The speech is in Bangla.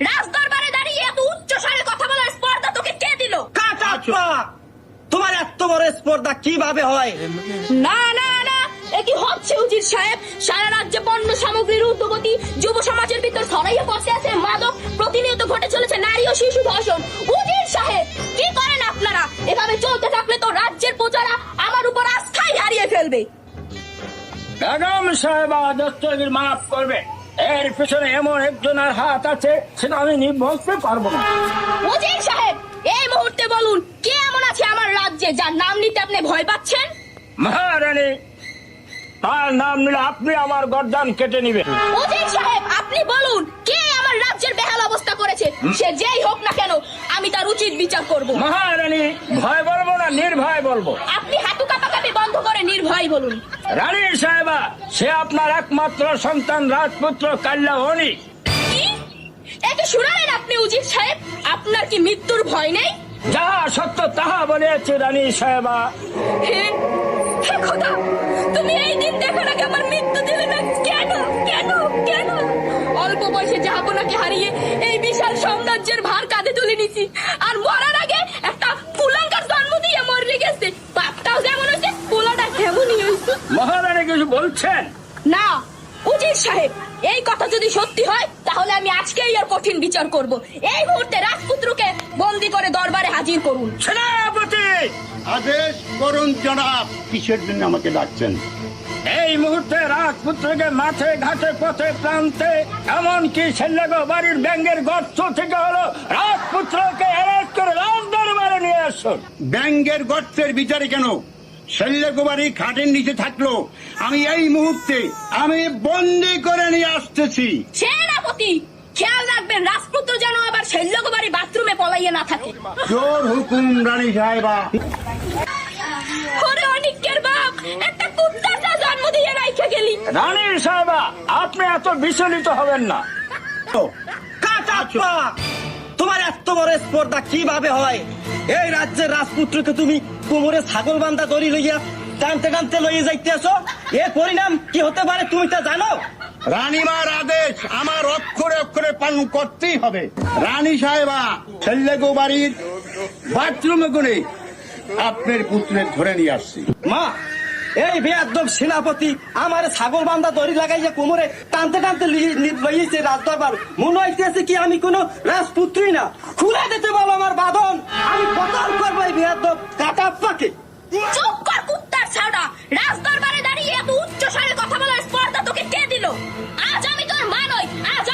রাজদরবারে দাঁড়িয়ে এত উচ্চ স্বরে কথা বলার স্পর্ধা তোকে কে দিল? কাটাপ্পা, তোমার এত বড় স্পর্ধা কিভাবে হয়? না না না, এ কি হচ্ছে উজির সাহেব? সারা রাজ্যে পণ্য সামগ্রীর ঊর্ধ্বগতি, যুব সমাজের ভিতর ছড়াইয়ে পড়তে আছে মাদক, প্রতিনিয়ত ঘটে চলেছে নারী ও শিশু ধর্ষণ। উজির সাহেব, কি করেন আপনারা? এভাবে চলতে থাকলে তো রাজ্যের প্রজারা আমার উপর আস্থাই হারিয়ে ফেলবে। বেগম সাহেবা, দস্তগীর মাফ করবে, এর পিছনে এমন একজনের হাত আছে সেটা আমি বলতে পারবো না। উজির সাহেব, এই মুহূর্তে বলুন কে এমন আছে আমার রাজ্যে যার নাম নিতে আপনি ভয় পাচ্ছেন? মহারানী, তার নাম নিলে আপনি আমার গর্দান কেটে নিবেন। উজির সাহেব, আপনি বলুন কে আমার রাজ্যের বেহাল অবস্থা করেছে? সে যেই হোক না কেন, আমি তার উচিত বিচার করব। মহারানী, ভয় বলবো না নির্ভয় বলবো? আপনি হাঁটু কাঁপাকাপি বন্ধ করে নির্ভয় বলুন। রানী সাহেবা, সে আপনার একমাত্র সন্তান রাজপুত্র কাল্যাণী। কি? একে শুনালেন আপনি উজির সাহেব? আপনার কি মৃত্যুর ভয় নেই? যাহা সত্য তাহা বলেছে রানী সাহেবা। হে হে খোদা, তুমি এই দিন দেখার আগে আমার মৃত্যু দিলে না কেন? কেন কেন? অল্প বয়সে জাহাপনাকে হারিয়ে এই বিশাল সাম্রাজ্যের ভার কাঁধে তুলে নিছি, আর মরার আগে একটা কুলাঙ্গার জন্ম দিয়ে মরে গেছে। বাপটাও যেমন হয়েছে, পোলাটা তেমনই হয়েছে। মহারানী কিছু বলছেন? না উজির সাহেব, এই কথা যদি সত্যি হয় তাহলে আমি আজকেই এর কঠিন বিচার করব। এই মুহূর্তে রাজপুত্রকে বন্দী করে দরবারে হাজির করুন। সেনাপতি, আদেশ করুন জনাব। কিসের জন্য আমাকে ডাকছেন? এই মুহূর্তে রাজপুত্রকে মাঠে ঘাটে পথে প্রান্তে এমনকি ছেলেগো বাড়ির ব্যাঙ্গের গর্ত থেকে হলো রাজপুত্রকে অ্যারেস্ট করে রাজদরবারে নিয়ে আসুন। ব্যাঙ্গের গর্তের বিচারে কেন? শল্যকুমারী খাটের নিচে থাকলো, আমি এই মুহূর্তে আমি বন্দি করে নিয়ে আসতেছি। সেনাপতি, খেয়াল রাখবেন রাজপুত্র যেন আবার শৈল্যকুমারী বাথরুমে পলাইয়ে না থাকে। জোর হুকুম রানী সাহেবা। ওরে অনিকের বাপ, একটা কুত্তাটা জন্ম দিয়ে রাইখে গেলি। রানী সাহেবা, আপনি এত বিচলিত হবেন না। কাটাপ্পা, তোমার এত বড় স্পর্ধা কিভাবে হয়? এই রাজ্যের রাজপুত্রকে তুমি কোমরে ছাগল বান্ধা দড়ি লইয়া টানতে টানতে লইয়ে যাইতেছ। এর পরিণাম কি হতে পারে তুমি তা জানো? রানীমার আদেশ আমার অক্ষরে অক্ষরে পালন করতেই হবে। রানী সাহেবা, শল্যকুমারীর বাথরুমে করে আপনার পুত্রের ধরে নিয়ে আসছি। মা, এই বেয়াদব সেনাপতি আমার ছাগল বান্ধা দড়ি লাগাইয়া কোমরে টানতে টানতে লইয়েছে রাজদরবার। মনে হইতেছে কি আমি কোনো রাজপুত্রই না। খুলে দিতে বলো আমার বাঁধন, আমি পতন করবো এই বেয়াদব কাটাপ্পাকে। চুপ কর কুত্তার ছাড়া! রাজদরবারে দাঁড়িয়ে এত উচ্চ স্বরে কথা